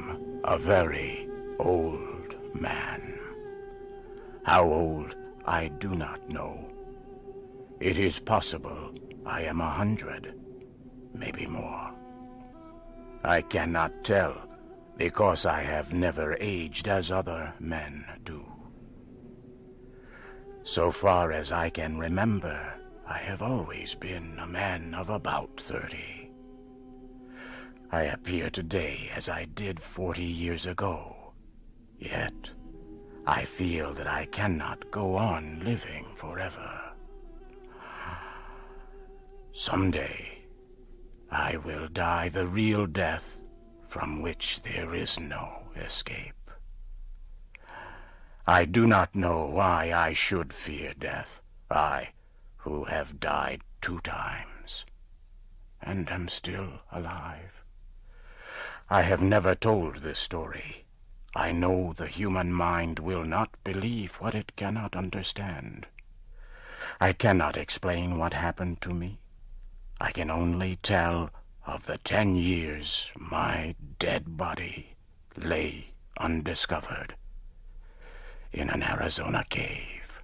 am a very old man. How old, I do not know. It is possible I am 100, maybe more. I cannot tell, because I have never aged as other men do. So far as I can remember, I have always been a man of about 30. I appear today as I did 40 years ago, yet I feel that I cannot go on living forever. Someday, I will die the real death from which there is no escape. I do not know why I should fear death, I who have died 2 times, and am still alive. I have never told this story. I know the human mind will not believe what it cannot understand. I cannot explain what happened to me. I can only tell of the 10 years my dead body lay undiscovered in an Arizona cave.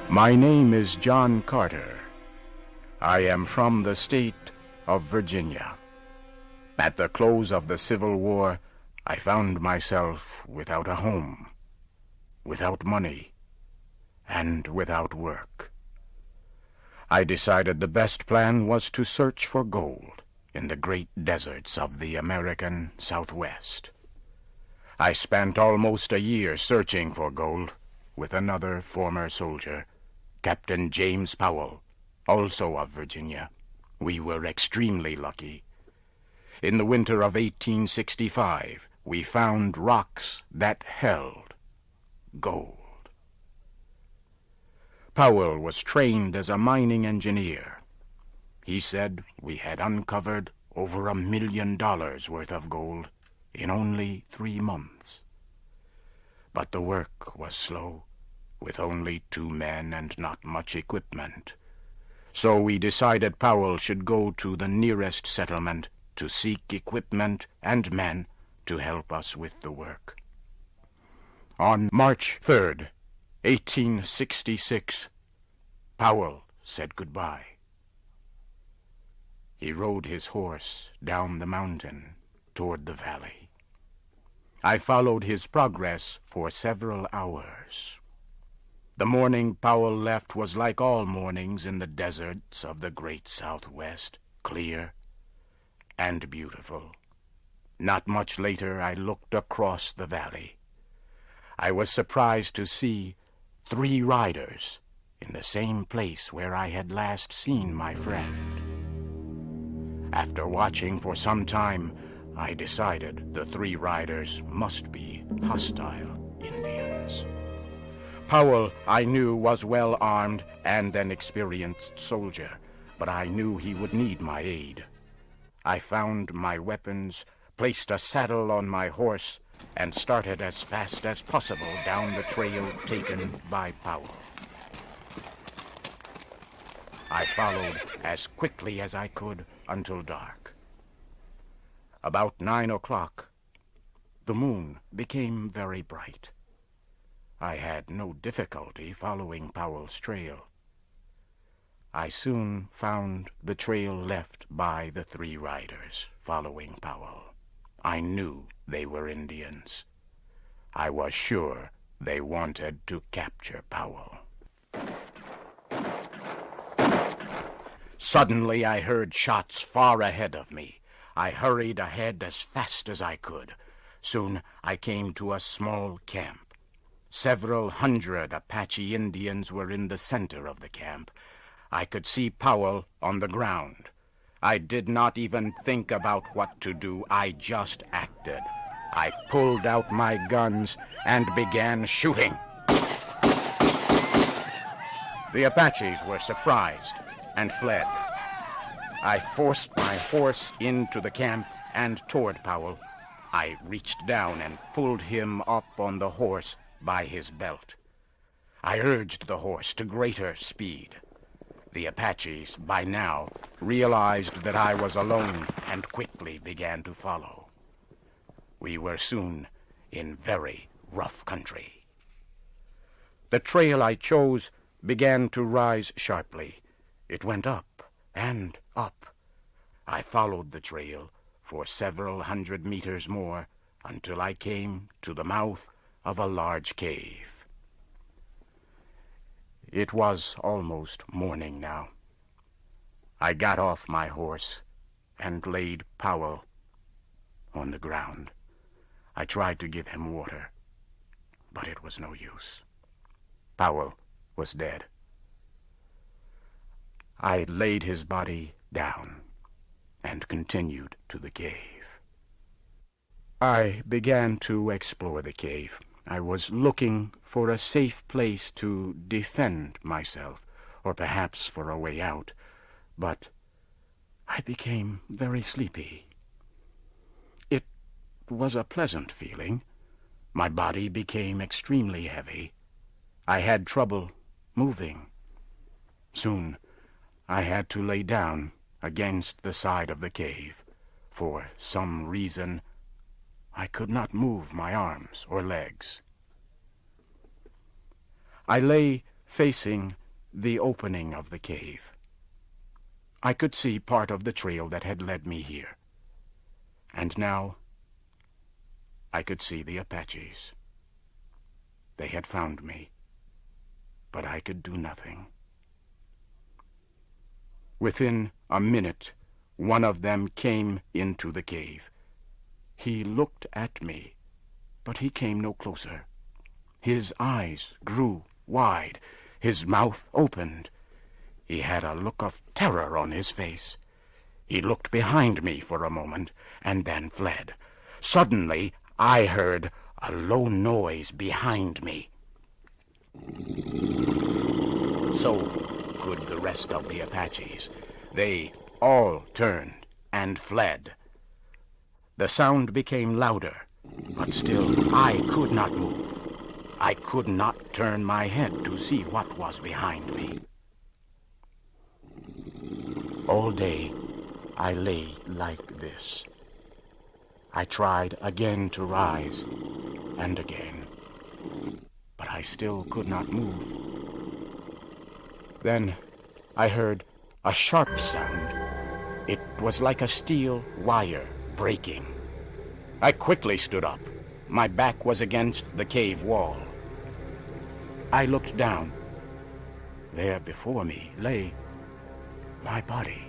My name is John Carter. I am from the state of Virginia. At the close of the Civil War, I found myself without a home, without money, and without work. I decided the best plan was to search for gold in the great deserts of the American Southwest. I spent almost a year searching for gold with another former soldier, Captain James Powell, also of Virginia. We were extremely lucky. In the winter of 1865, we found rocks that held gold. Powell was trained as a mining engineer. He said we had uncovered over $1 million worth of gold in only 3 months. But the work was slow, with only 2 men and not much equipment. So we decided Powell should go to the nearest settlement to seek equipment and men to help us with the work. On March 3rd, 1866, Powell said goodbye. He rode his horse down the mountain toward the valley. I followed his progress for several hours. The morning Powell left was like all mornings in the deserts of the great Southwest, clear and beautiful. Not much later, I looked across the valley. I was surprised to see 3 riders in the same place where I had last seen my friend. After watching for some time, I decided the 3 riders must be hostile Indians. Powell, I knew, was well armed and an experienced soldier, but I knew he would need my aid. I found my weapons, placed a saddle on my horse, and started as fast as possible down the trail taken by Powell. I followed as quickly as I could until dark. About 9 o'clock, the moon became very bright. I had no difficulty following Powell's trail. I soon found the trail left by the 3 riders following Powell. I knew they were Indians. I was sure they wanted to capture Powell. Suddenly I heard shots far ahead of me. I hurried ahead as fast as I could. Soon I came to a small camp. Several hundred Apache Indians were in the center of the camp. I could see Powell on the ground. I did not even think about what to do. I just acted. I pulled out my guns and began shooting. The Apaches were surprised and fled. I forced my horse into the camp and toward Powell. I reached down and pulled him up on the horse by his belt. I urged the horse to greater speed. The Apaches, by now, realized that I was alone and quickly began to follow. We were soon in very rough country. The trail I chose began to rise sharply. It went up and up. I followed the trail for several hundred meters more until I came to the mouth of a large cave. It was almost morning now. I got off my horse and laid Powell on the ground. I tried to give him water, but it was no use. Powell was dead. I laid his body down and continued to the cave. I began to explore the cave. I was looking for a safe place to defend myself, or perhaps for a way out, but I became very sleepy. It was a pleasant feeling. My body became extremely heavy. I had trouble moving. Soon I had to lay down against the side of the cave. For some reason, I could not move my arms or legs. I lay facing the opening of the cave. I could see part of the trail that had led me here. And now I could see the Apaches. They had found me, but I could do nothing. Within a minute, one of them came into the cave. He looked at me, but he came no closer. His eyes grew wide. His mouth opened. He had a look of terror on his face. He looked behind me for a moment and then fled. Suddenly, I heard a low noise behind me. So could the rest of the Apaches. They all turned and fled. The sound became louder, but still I could not move. I could not turn my head to see what was behind me. All day I lay like this. I tried again to rise, and again, but I still could not move. Then I heard a sharp sound. It was like a steel wire breaking. I quickly stood up. My back was against the cave wall. I looked down. There before me lay my body.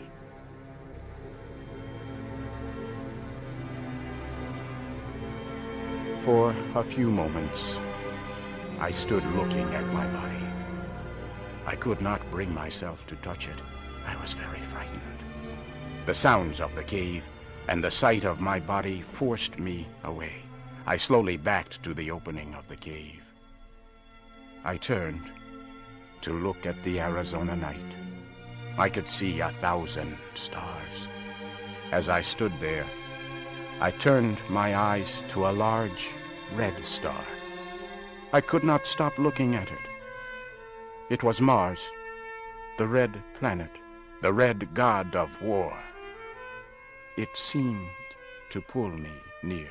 For a few moments, I stood looking at my body. I could not bring myself to touch it. I was very frightened. The sounds of the cave and the sight of my body forced me away. I slowly backed to the opening of the cave. I turned to look at the Arizona night. I could see 1,000 stars. As I stood there, I turned my eyes to a large red star. I could not stop looking at it. It was Mars, the red planet, the red god of war. It seemed to pull me near.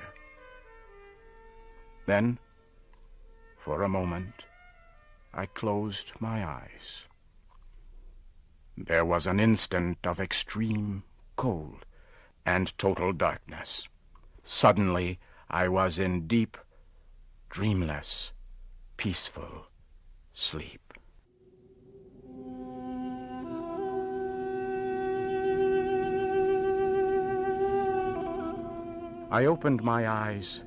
Then, for a moment, I closed my eyes. There was an instant of extreme cold and total darkness. Suddenly, I was in deep, dreamless, peaceful sleep. I opened my eyes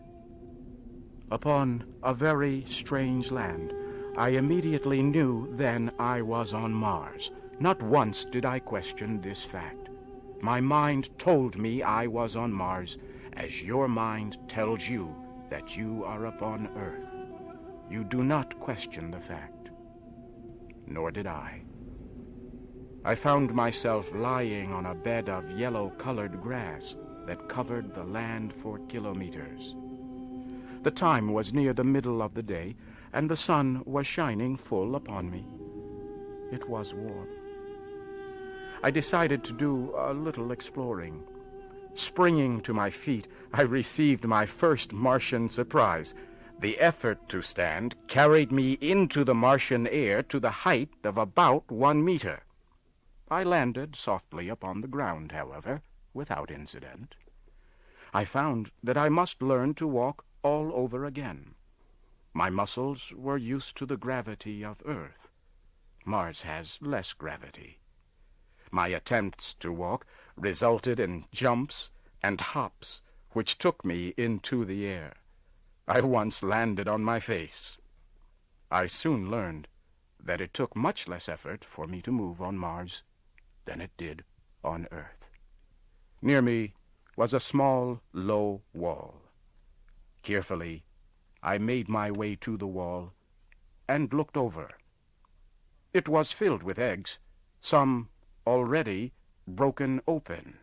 upon a very strange land. I immediately knew then I was on Mars. Not once did I question this fact. My mind told me I was on Mars, as your mind tells you that you are upon Earth. You do not question the fact. Nor did I. I found myself lying on a bed of yellow-colored grass that covered the land for kilometers. The time was near the middle of the day, and the sun was shining full upon me. It was warm. I decided to do a little exploring. Springing to my feet, I received my first Martian surprise. The effort to stand carried me into the Martian air to the height of about 1 meter. I landed softly upon the ground, however, without incident. I found that I must learn to walk all over again. My muscles were used to the gravity of Earth. Mars has less gravity. My attempts to walk resulted in jumps and hops, which took me into the air. I once landed on my face. I soon learned that it took much less effort for me to move on Mars than it did on Earth. Near me was a small, low wall. Carefully, I made my way to the wall and looked over. It was filled with eggs, some already broken open.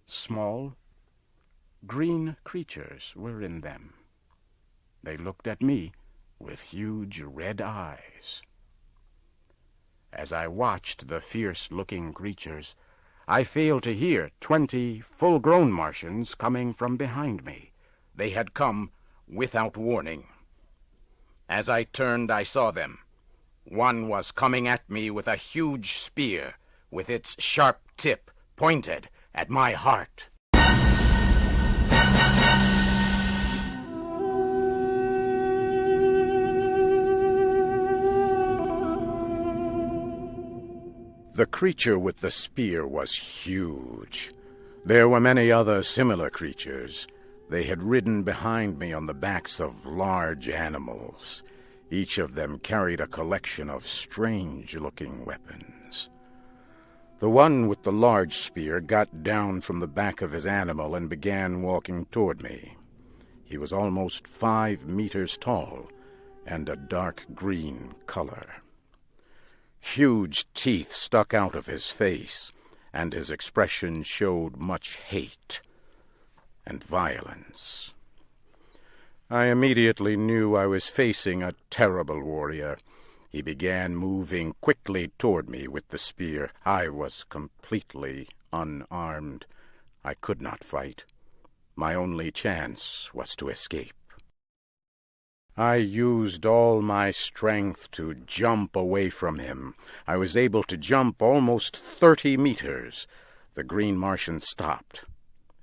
Small, green creatures were in them. They looked at me with huge red eyes. As I watched the fierce-looking creatures, I failed to hear 20 full-grown Martians coming from behind me. They had come without warning. As I turned, I saw them. One was coming at me with a huge spear, with its sharp tip pointed at my heart. The creature with the spear was huge. There were many other similar creatures. They had ridden behind me on the backs of large animals. Each of them carried a collection of strange-looking weapons. The one with the large spear got down from the back of his animal and began walking toward me. He was almost 5 meters tall and a dark green color. Huge teeth stuck out of his face, and his expression showed much hate and violence. I immediately knew I was facing a terrible warrior. He began moving quickly toward me with the spear. I was completely unarmed. I could not fight. My only chance was to escape. I used all my strength to jump away from him. I was able to jump almost 30 meters. The green Martian stopped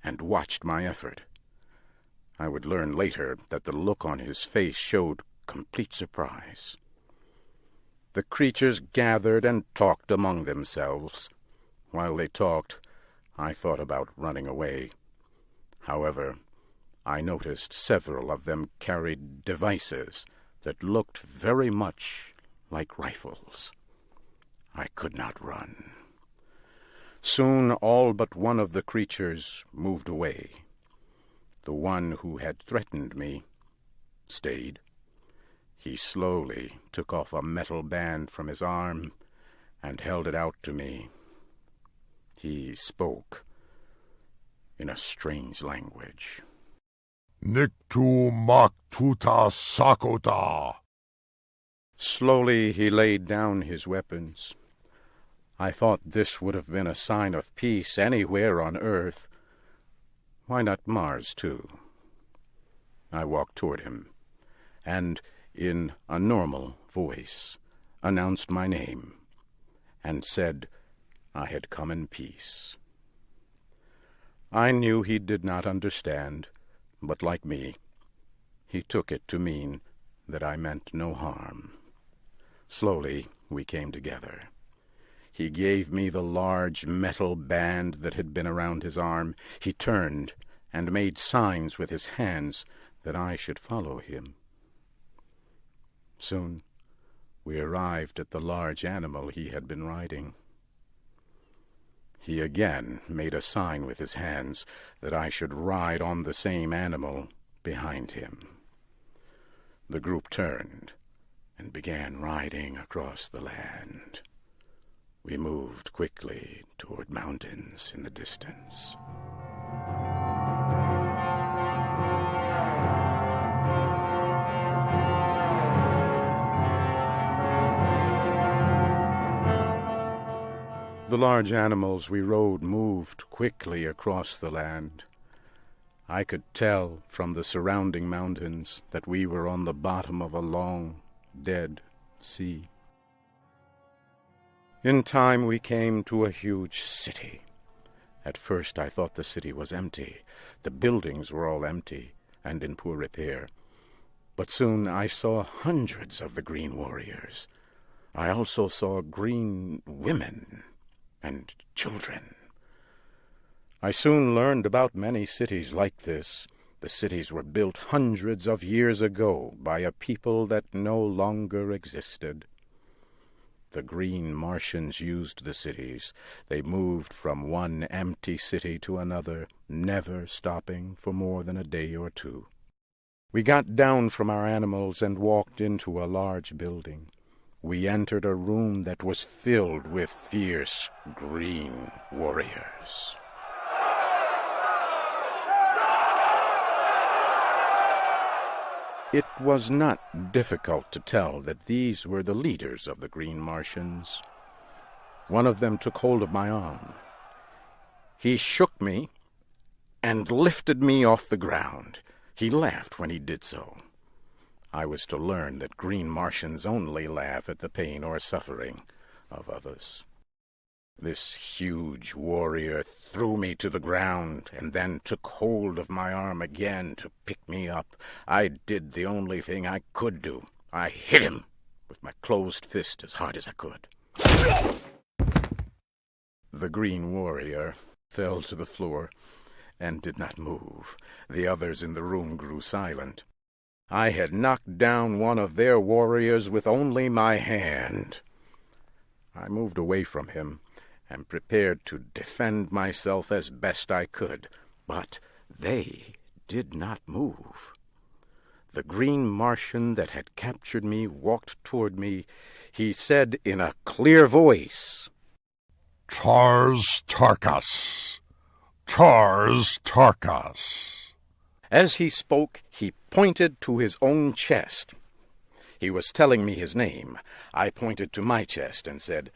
and watched my effort. I would learn later that the look on his face showed complete surprise. The creatures gathered and talked among themselves. While they talked, I thought about running away. However, I noticed several of them carried devices that looked very much like rifles. I could not run. Soon all but one of the creatures moved away. The one who had threatened me stayed. He slowly took off a metal band from his arm and held it out to me. He spoke in a strange language. Niktu maktuta sakota. Slowly he laid down his weapons. I thought this would have been a sign of peace anywhere on Earth. Why not Mars, too? I walked toward him, and in a normal voice announced my name, and said I had come in peace. I knew he did not understand, but like me, he took it to mean that I meant no harm. Slowly we came together. He gave me the large metal band that had been around his arm. He turned and made signs with his hands that I should follow him. Soon we arrived at the large animal he had been riding. He again made a sign with his hands that I should ride on the same animal behind him. The group turned and began riding across the land. We moved quickly toward mountains in the distance. The large animals we rode moved quickly across the land. I could tell from the surrounding mountains that we were on the bottom of a long, dead sea. In time we came to a huge city. At first I thought the city was empty. The buildings were all empty and in poor repair. But soon I saw hundreds of the green warriors. I also saw green women and children. I soon learned about many cities like this. The cities were built hundreds of years ago by a people that no longer existed. The green Martians used the cities. They moved from one empty city to another, never stopping for more than a day or two. We got down from our animals and walked into a large building. We entered a room that was filled with fierce green warriors. It was not difficult to tell that these were the leaders of the green Martians. One of them took hold of my arm. He shook me and lifted me off the ground. He laughed when he did so. I was to learn that green Martians only laugh at the pain or suffering of others. This huge warrior threw me to the ground and then took hold of my arm again to pick me up. I did the only thing I could do. I hit him with my closed fist as hard as I could. The green warrior fell to the floor and did not move. The others in the room grew silent. I had knocked down one of their warriors with only my hand. I moved away from him and prepared to defend myself as best I could, but they did not move. The green Martian that had captured me walked toward me. He said in a clear voice, "Tars Tarkas! Tars Tarkas!" As he spoke, he pointed to his own chest. He was telling me his name. I pointed to my chest and said,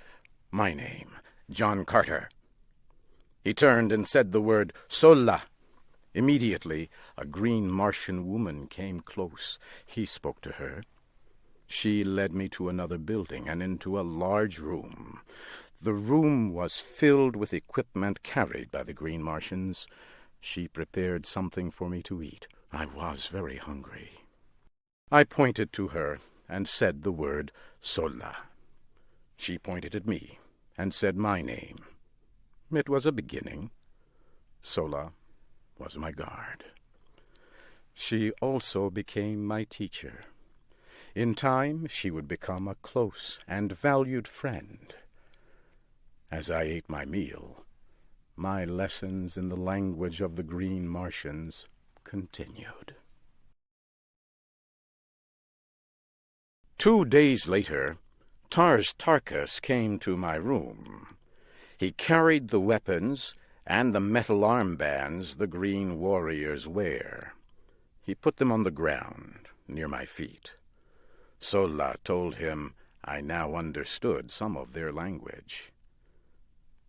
"My name, John Carter." He turned and said the word Sola. Immediately, a green Martian woman came close. He spoke to her. She led me to another building and into a large room. The room was filled with equipment carried by the green Martians. She prepared something for me to eat. I was very hungry. I pointed to her and said the word Sola. She pointed at me and said my name. It was a beginning. Sola was my guard. She also became my teacher. In time, she would become a close and valued friend. As I ate my meal, my lessons in the language of the green Martians continued. 2 days later, Tars Tarkas came to my room. He carried the weapons and the metal armbands the green warriors wear. He put them on the ground near my feet. Sola told him I now understood some of their language.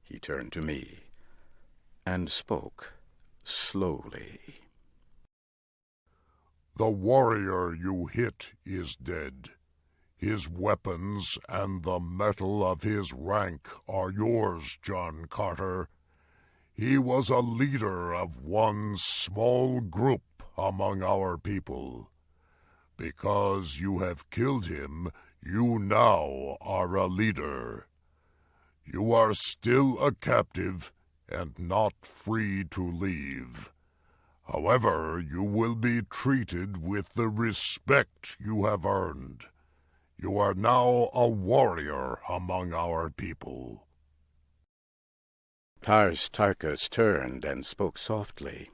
He turned to me and spoke slowly. "The warrior you hit is dead. His weapons and the metal of his rank are yours, John Carter. He was a leader of one small group among our people. Because you have killed him, you now are a leader. You are still a captive and not free to leave. However, you will be treated with the respect you have earned. You are now a warrior among our people." Tars Tarkas turned and spoke softly.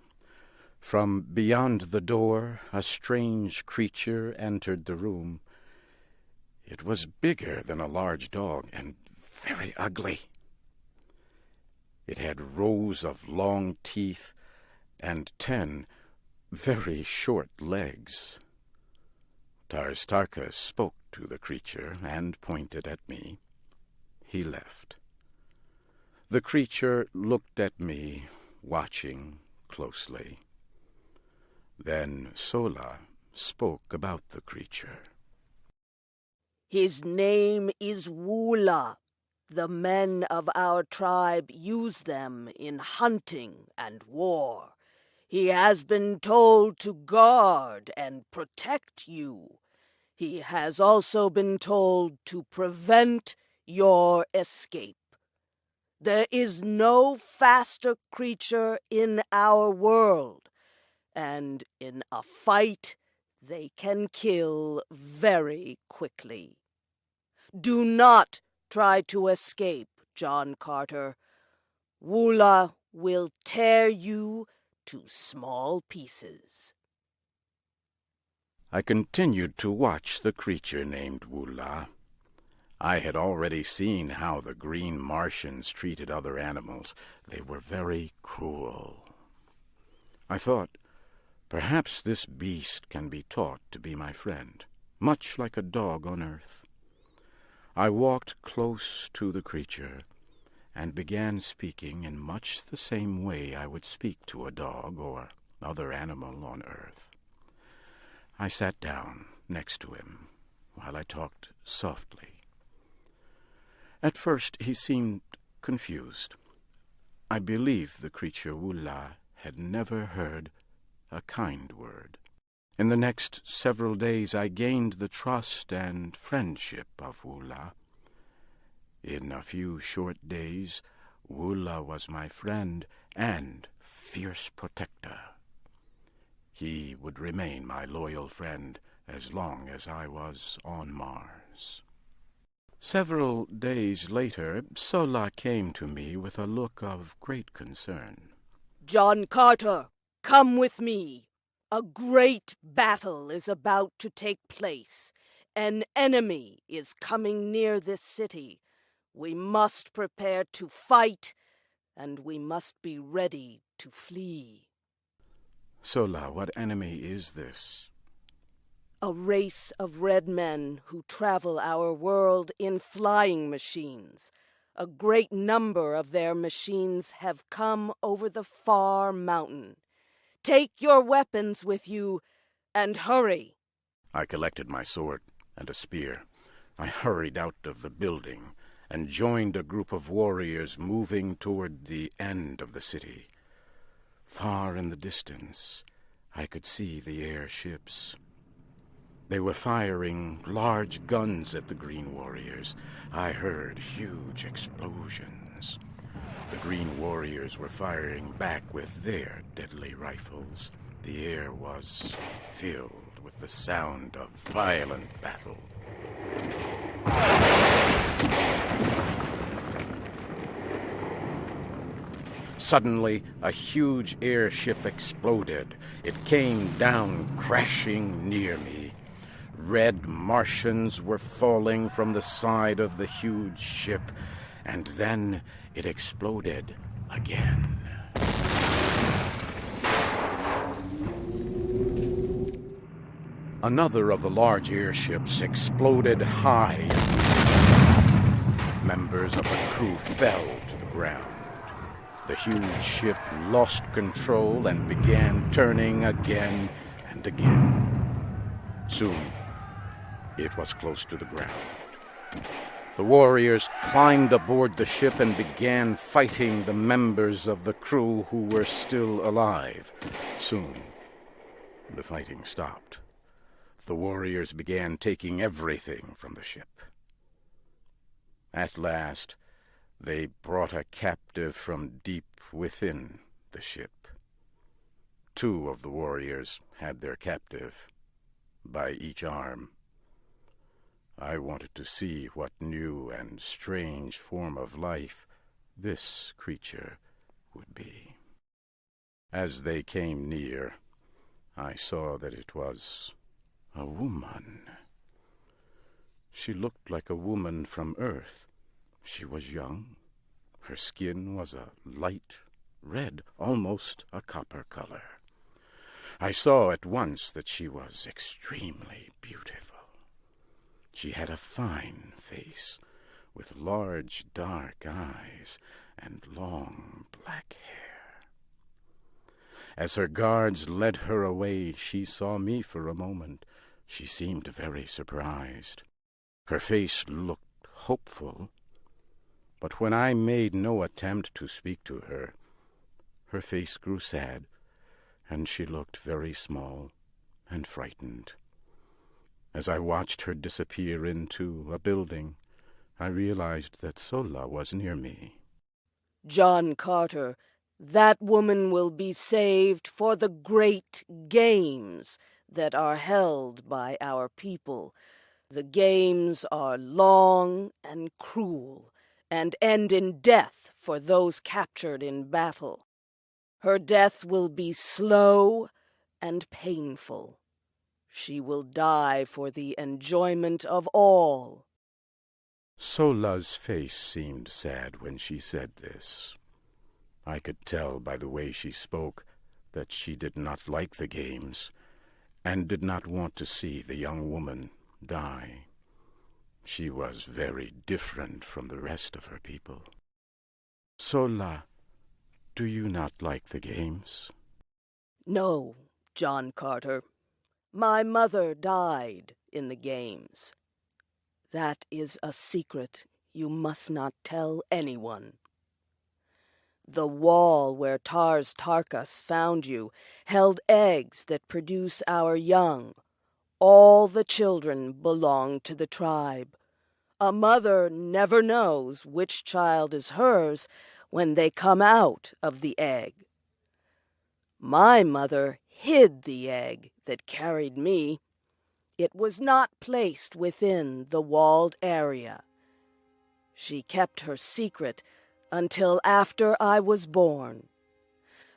From beyond the door, a strange creature entered the room. It was bigger than a large dog and very ugly. It had rows of long teeth and 10 very short legs. Tars Tarkas spoke to the creature and pointed at me. He left. The creature looked at me, watching closely. Then Sola spoke about the creature. His name is Woola. The men of our tribe use them in hunting and war. He has been told to guard and protect you. He has also been told to prevent your escape. There is no faster creature in our world, and in a fight they can kill very quickly. Do not try to escape, John Carter. Woola will tear you to small pieces. I continued to watch the creature named Woola. I had already seen how the green Martians treated other animals. They were very cruel. I thought, perhaps this beast can be taught to be my friend, much like a dog on earth. I walked close to the creature and began speaking in much the same way I would speak to a dog or other animal on earth. I sat down next to him while I talked softly. At first he seemed confused. I believe the creature Woola had never heard a kind word. In the next several days I gained the trust and friendship of Woola. In a few short days, Woola was my friend and fierce protector. He would remain my loyal friend as long as I was on Mars. Several days later, Sola came to me with a look of great concern. John Carter, come with me. A great battle is about to take place. An enemy is coming near this city. We must prepare to fight, and we must be ready to flee. Sola, what enemy is this? A race of red men who travel our world in flying machines. A great number of their machines have come over the far mountain. Take your weapons with you, and hurry. I collected my sword and a spear. I hurried out of the building and joined a group of warriors moving toward the end of the city. Far in the distance, I could see the airships. They were firing large guns at the Green Warriors. I heard huge explosions. The Green Warriors were firing back with their deadly rifles. The air was filled with the sound of violent battle. Suddenly, a huge airship exploded. It came down crashing near me. Red Martians were falling from the side of the huge ship, and then it exploded again. Another of the large airships exploded high. Members of the crew fell to the ground. The huge ship lost control and began turning again and again. Soon, it was close to the ground. The warriors climbed aboard the ship and began fighting the members of the crew who were still alive. Soon, the fighting stopped. The warriors began taking everything from the ship. At last, they brought a captive from deep within the ship. 2 of the warriors had their captive by each arm. I wanted to see what new and strange form of life this creature would be. As they came near, I saw that it was a woman. She looked like a woman from Earth. She was young. Her skin was a light red, almost a copper color. I saw at once that she was extremely beautiful. She had a fine face, with large dark eyes and long black hair. As her guards led her away, she saw me for a moment. She seemed very surprised. Her face looked hopeful, but when I made no attempt to speak to her, her face grew sad, and she looked very small and frightened. As I watched her disappear into a building, I realized that Sola was near me. John Carter, that woman will be saved for the great games that are held by our people. The games are long and cruel, and end in death for those captured in battle. Her death will be slow and painful. She will die for the enjoyment of all. Sola's face seemed sad when she said this. I could tell by the way she spoke that she did not like the games and did not want to see the young woman die. She was very different from the rest of her people. Sola, do you not like the games? No, John Carter. My mother died in the games. That is a secret you must not tell anyone. The wall where Tars Tarkas found you held eggs that produce our young. All the children belong to the tribe. A mother never knows which child is hers when they come out of the egg. My mother hid the egg that carried me. It was not placed within the walled area. She kept her secret until after I was born.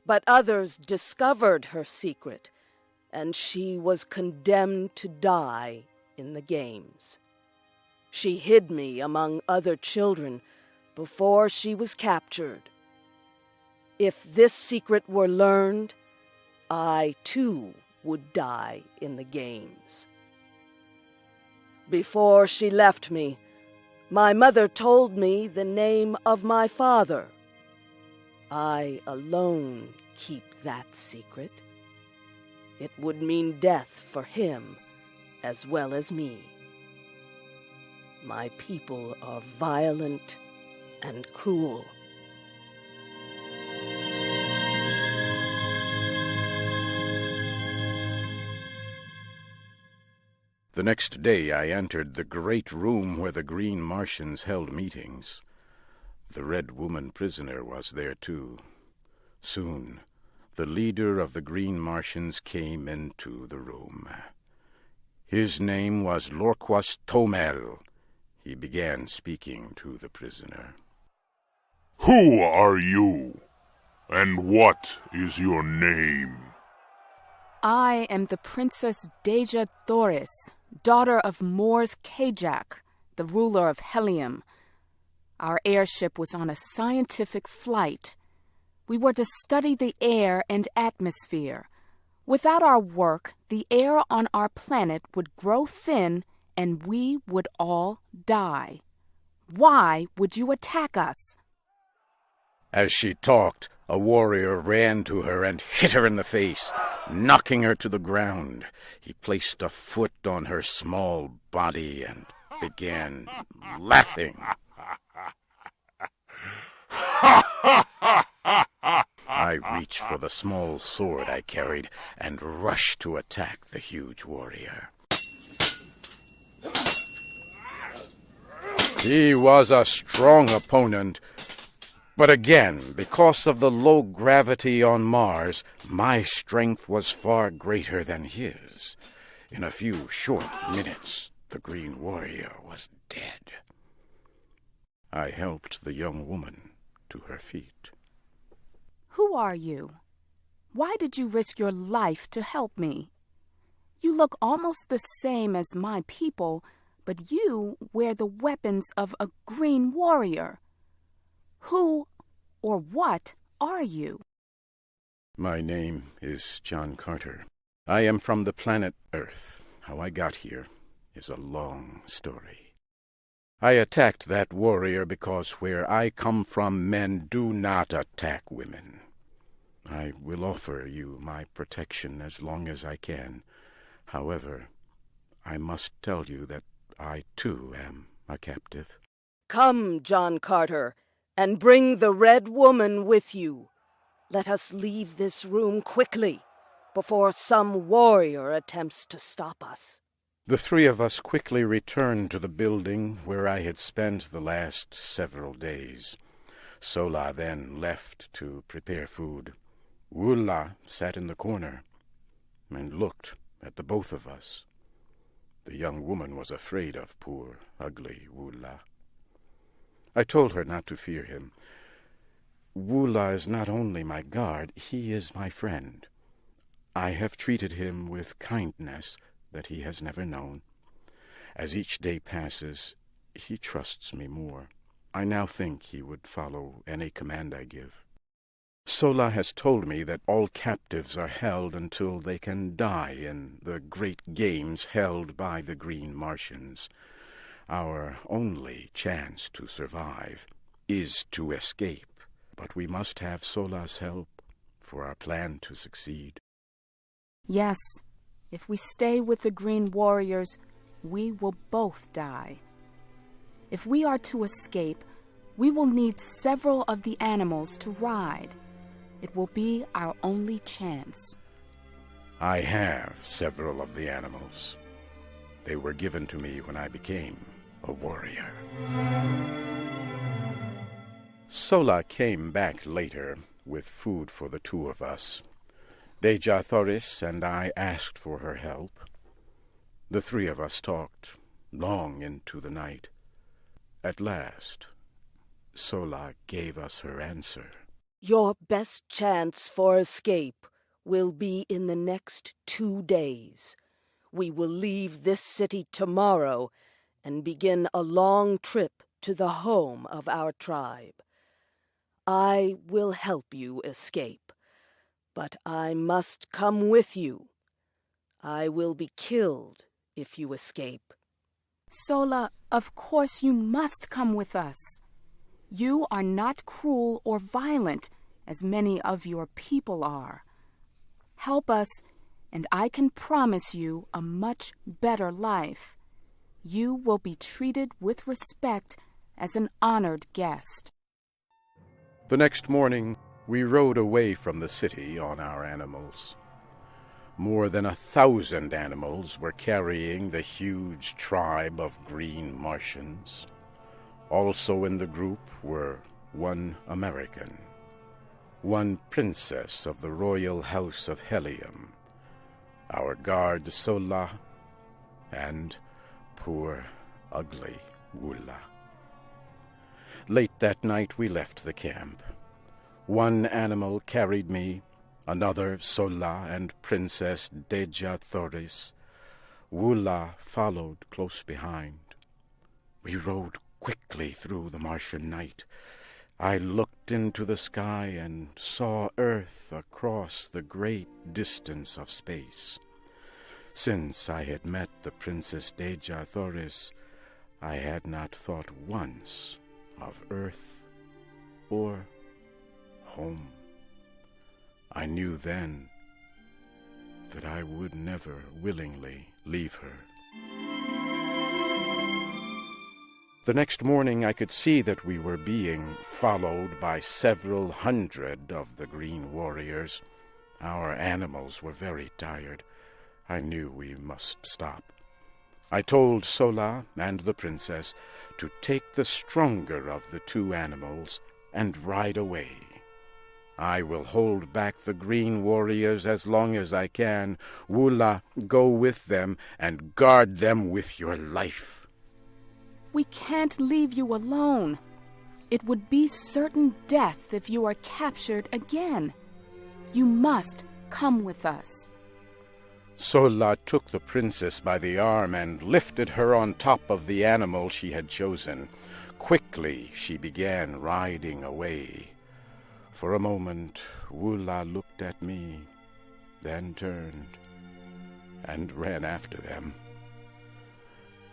But others discovered her secret, and she was condemned to die in the games. She hid me among other children before she was captured. If this secret were learned, I, too, would die in the games. Before she left me, my mother told me the name of my father. I alone keep that secret. It would mean death for him as well as me. My people are violent and cruel. The next day I entered the great room where the Green Martians held meetings. The Red Woman prisoner was there too. Soon, the leader of the Green Martians came into the room. His name was Lorquas Tomel. He began speaking to the prisoner. Who are you? And what is your name? I am the Princess Dejah Thoris, daughter of Mors Kajak, the ruler of Helium. Our airship was on a scientific flight. We were to study the air and atmosphere. Without our work, the air on our planet would grow thin and we would all die. Why would you attack us? As she talked, a warrior ran to her and hit her in the face, knocking her to the ground. He placed a foot on her small body and began laughing. I reached for the small sword I carried and rushed to attack the huge warrior. He was a strong opponent, but again, because of the low gravity on Mars, my strength was far greater than his. In a few short minutes, the Green Warrior was dead. I helped the young woman to her feet. Who are you? Why did you risk your life to help me? You look almost the same as my people, but you wear the weapons of a Green Warrior. Who or what are you? My name is John Carter. I am from the planet Earth. How I got here is a long story. I attacked that warrior because where I come from men do not attack women. I will offer you my protection as long as I can. However, I must tell you that I too am a captive. Come, John Carter, and bring the Red Woman with you. Let us leave this room quickly, before some warrior attempts to stop us. The three of us quickly returned to the building where I had spent the last several days. Sola then left to prepare food. Wula sat in the corner and looked at the both of us. The young woman was afraid of poor, ugly Wula. I told her not to fear him. Wula is not only my guard, he is my friend. I have treated him with kindness that he has never known. As each day passes, he trusts me more. I now think he would follow any command I give. Sola has told me that all captives are held until they can die in the great games held by the Green Martians. Our only chance to survive is to escape, but we must have Sola's help for our plan to succeed. Yes, if we stay with the Green Warriors, we will both die. If we are to escape, we will need several of the animals to ride. It will be our only chance. I have several of the animals. They were given to me when I became a warrior. Sola came back later with food for the two of us. Dejah Thoris and I asked for her help. The three of us talked long into the night. At last, Sola gave us her answer. Your best chance for escape will be in the next 2 days. We will leave this city tomorrow and begin a long trip to the home of our tribe. I will help you escape, but I must come with you. I will be killed if you escape. Sola, of course you must come with us. You are not cruel or violent, as many of your people are. Help us, and I can promise you a much better life. You will be treated with respect as an honored guest. The next morning, we rode away from the city on our animals. More than 1,000 animals were carrying the huge tribe of Green Martians. Also in the group were one American, one princess of the royal house of Helium, our guard Sola, and poor, ugly Wula. Late that night we left the camp. One animal carried me, another Sola and Princess Dejah Thoris. Wula followed close behind. We rode quickly through the Martian night. I looked into the sky and saw Earth across the great distance of space. Since I had met the Princess Dejah Thoris, I had not thought once of Earth or home. I knew then that I would never willingly leave her. The next morning I could see that we were being followed by several hundred of the Green Warriors. Our animals were very tired. I knew we must stop. I told Sola and the princess to take the stronger of the two animals and ride away. I will hold back the Green Warriors as long as I can. Wula, go with them and guard them with your life. We can't leave you alone. It would be certain death if you are captured again. You must come with us. Sola took the princess by the arm and lifted her on top of the animal she had chosen. Quickly she began riding away. For a moment, Wula looked at me, then turned and ran after them.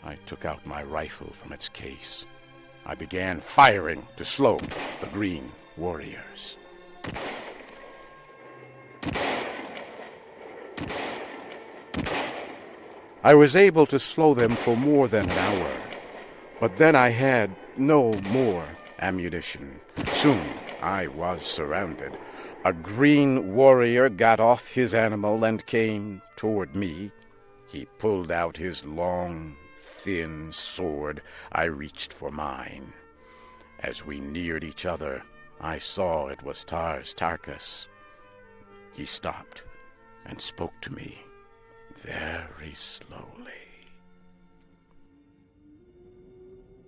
I took out my rifle from its case. I began firing to slow the green warriors. I was able to slow them for more than an hour, but then I had no more ammunition. Soon I was surrounded. A green warrior got off his animal and came toward me. He pulled out his long, thin sword. I reached for mine. As we neared each other, I saw it was Tarkus. He stopped and spoke to me very slowly.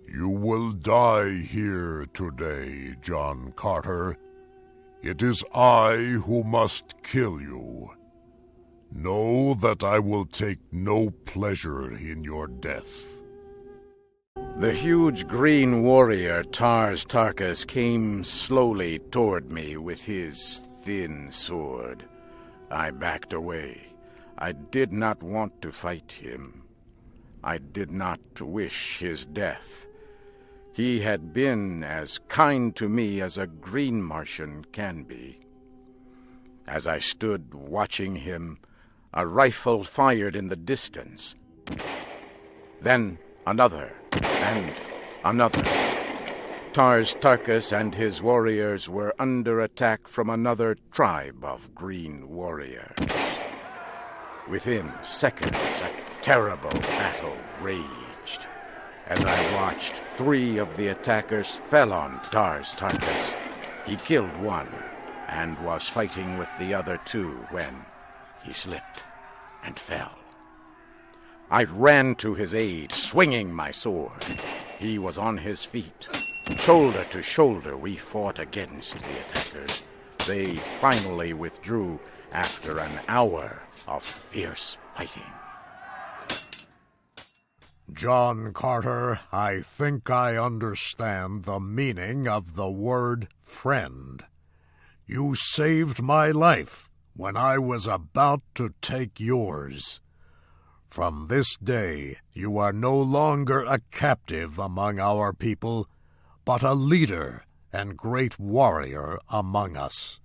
You will die here today, John Carter. It is I who must kill you. Know that I will take no pleasure in your death. The huge green warrior Tarkus came slowly toward me with his thin sword. I backed away. I did not want to fight him. I did not wish his death. He had been as kind to me as a green Martian can be. As I stood watching him, a rifle fired in the distance. Then another, and another. Tarkus and his warriors were under attack from another tribe of green warriors. Within seconds, a terrible battle raged. As I watched, 3 of the attackers fell on Tarkus. He killed one and was fighting with the other 2 when he slipped and fell. I ran to his aid, swinging my sword. He was on his feet. Shoulder to shoulder, we fought against the attackers. They finally withdrew after an hour of fierce fighting. John Carter, I think I understand the meaning of the word friend. You saved my life when I was about to take yours. From this day, you are no longer a captive among our people, but a leader and great warrior among us.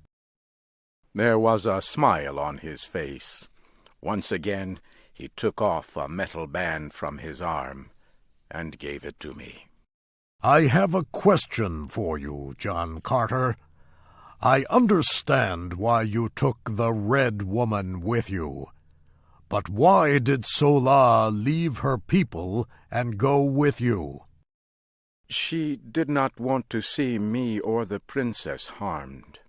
There was a smile on his face. Once again, he took off a metal band from his arm and gave it to me. I have a question for you, John Carter. I understand why you took the Red Woman with you. But why did Sola leave her people and go with you? She did not want to see me or the princess harmed.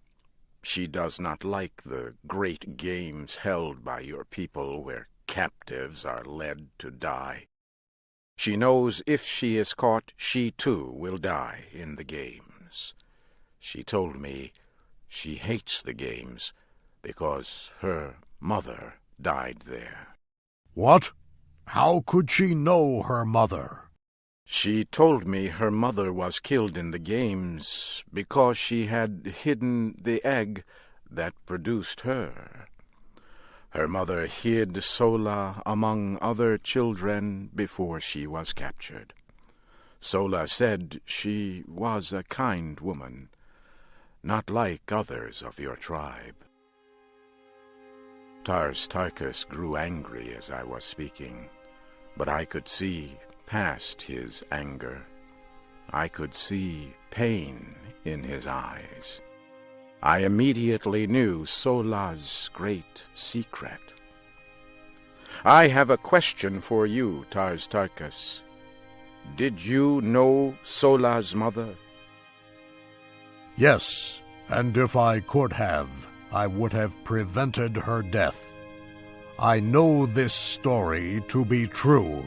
She does not like the great games held by your people where captives are led to die. She knows if she is caught, she too will die in the games. She told me she hates the games because her mother died there. What? How could she know her mother? She told me her mother was killed in the games because she had hidden the egg that produced her. Her mother hid Sola among other children before she was captured. Sola said she was a kind woman, not like others of your tribe. Tarkus grew angry as I was speaking, but I could see past his anger. I could see pain in his eyes. I immediately knew Sola's great secret. I have a question for you, Tarkus. Did you know Sola's mother? Yes, and if I could have, I would have prevented her death. I know this story to be true.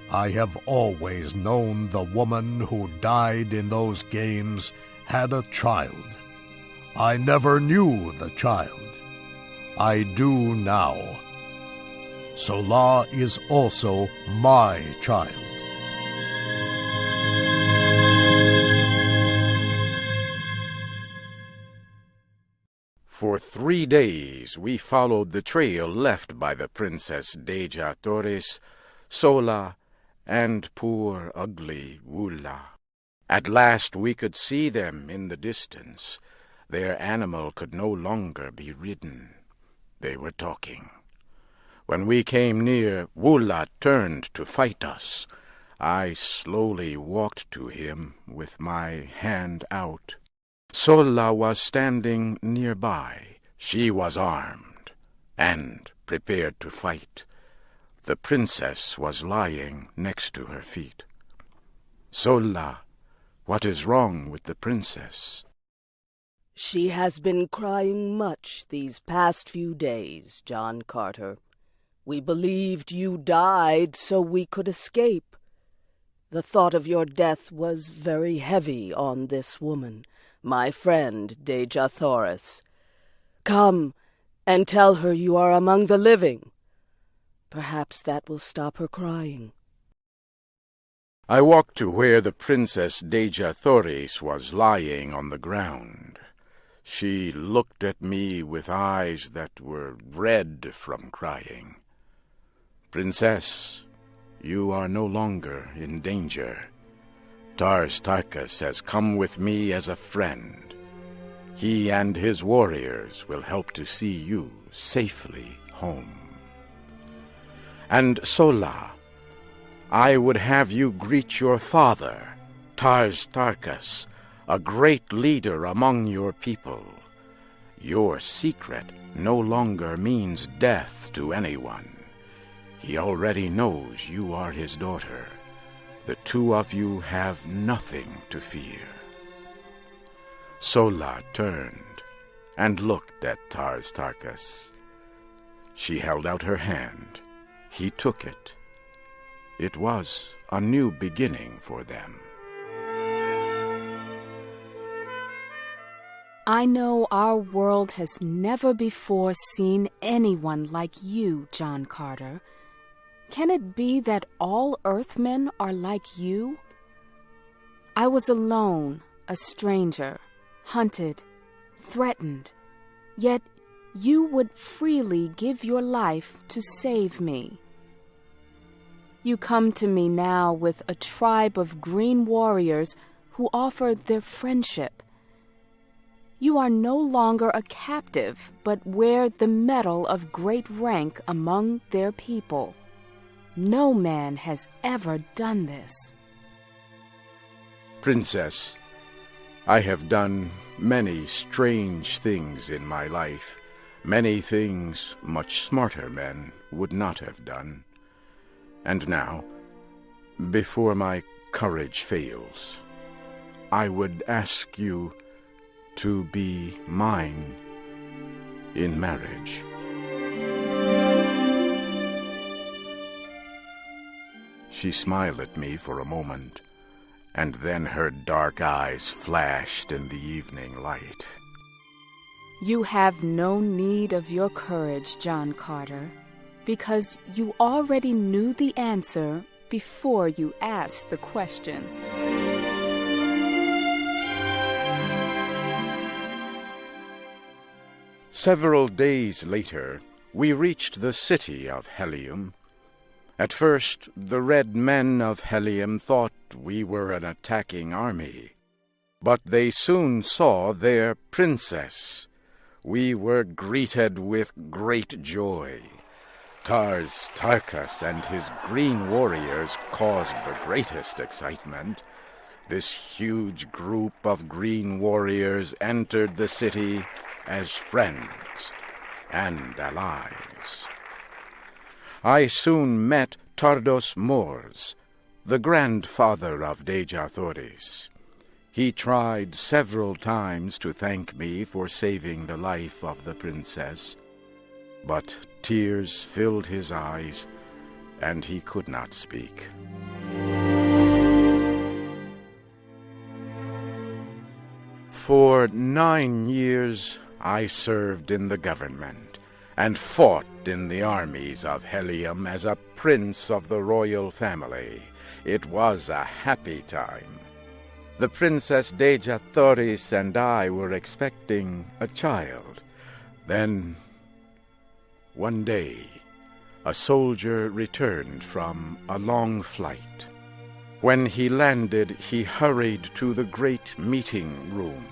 I have always known the woman who died in those games had a child. I never knew the child. I do now. Sola is also my child. For 3 days we followed the trail left by the Princess Dejah Thoris, Sola, and poor, ugly Wula. At last we could see them in the distance. Their animal could no longer be ridden. They were talking. When we came near, Wula turned to fight us. I slowly walked to him with my hand out. Sola was standing nearby. She was armed and prepared to fight. The princess was lying next to her feet. Sola, what is wrong with the princess? She has been crying much these past few days, John Carter. We believed you died so we could escape. The thought of your death was very heavy on this woman, my friend Dejah Thoris. Come and tell her you are among the living. Perhaps that will stop her crying. I walked to where the Princess Dejah Thoris was lying on the ground. She looked at me with eyes that were red from crying. Princess, you are no longer in danger. Tarkas has come with me as a friend. He and his warriors will help to see you safely home. And Sola, I would have you greet your father, Tarkas, a great leader among your people. Your secret no longer means death to anyone. He already knows you are his daughter. The two of you have nothing to fear. Sola turned and looked at Tarkas. She held out her hand. He took it. It was a new beginning for them. I know our world has never before seen anyone like you, John Carter. Can it be that all Earthmen are like you? I was alone, a stranger, hunted, threatened, yet you would freely give your life to save me. You come to me now with a tribe of green warriors who offer their friendship. You are no longer a captive, but wear the medal of great rank among their people. No man has ever done this. Princess, I have done many strange things in my life, many things much smarter men would not have done. And now, before my courage fails, I would ask you to be mine in marriage. She smiled at me for a moment, and then her dark eyes flashed in the evening light. You have no need of your courage, John Carter, because you already knew the answer before you asked the question. Several days later, we reached the city of Helium. At first, the red men of Helium thought we were an attacking army, but they soon saw their princess. We were greeted with great joy. Tarkas and his green warriors caused the greatest excitement. This huge group of green warriors entered the city as friends and allies. I soon met Tardos Mors, the grandfather of Dejah Thoris. He tried several times to thank me for saving the life of the princess, but tears filled his eyes, and he could not speak. For 9 years, I served in the government and fought in the armies of Helium as a prince of the royal family. It was a happy time. The Princess Dejah Thoris and I were expecting a child. Then, one day, a soldier returned from a long flight. When he landed, he hurried to the great meeting room.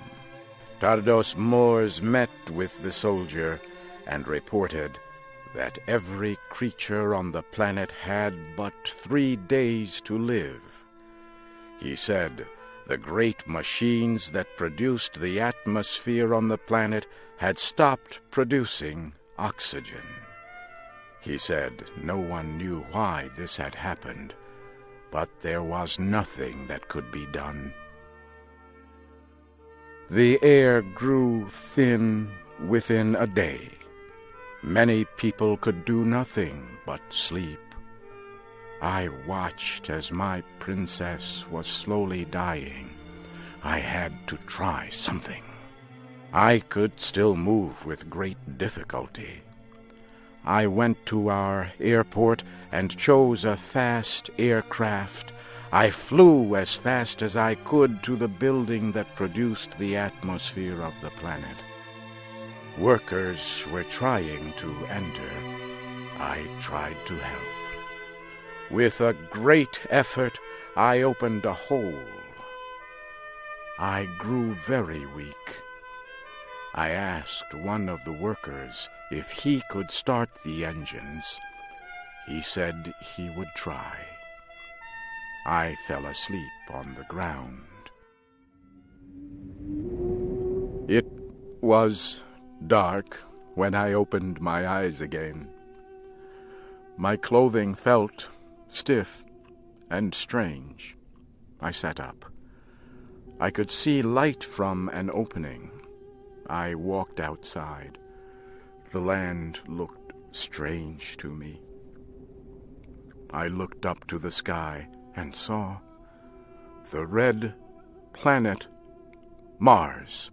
Tardos Mors met with the soldier and reported that every creature on the planet had but 3 days to live. He said the great machines that produced the atmosphere on the planet had stopped producing oxygen. He said no one knew why this had happened, but there was nothing that could be done. The air grew thin within a day. Many people could do nothing but sleep. I watched as my princess was slowly dying. I had to try something. I could still move with great difficulty. I went to our airport and chose a fast aircraft. I flew as fast as I could to the building that produced the atmosphere of the planet. Workers were trying to enter. I tried to help. With a great effort, I opened a hole. I grew very weak. I asked one of the workers if he could start the engines. He said he would try. I fell asleep on the ground. It was dark when I opened my eyes again. My clothing felt stiff and strange. I sat up. I could see light from an opening. I walked outside. The land looked strange to me. I looked up to the sky and saw the red planet Mars.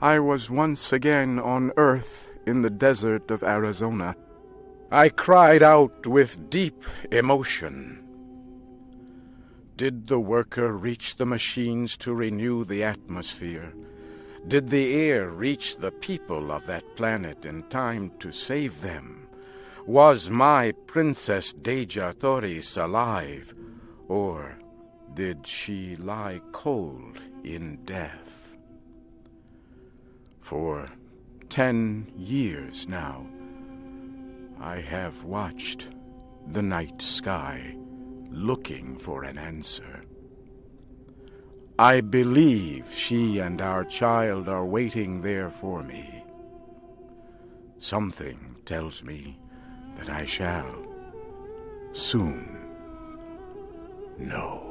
I was once again on Earth in the desert of Arizona. I cried out with deep emotion. Did the worker reach the machines to renew the atmosphere? Did the air reach the people of that planet in time to save them? Was my Princess Dejah Thoris alive, or did she lie cold in death? For 10 years now, I have watched the night sky, looking for an answer. I believe she and our child are waiting there for me. Something tells me that I shall soon know.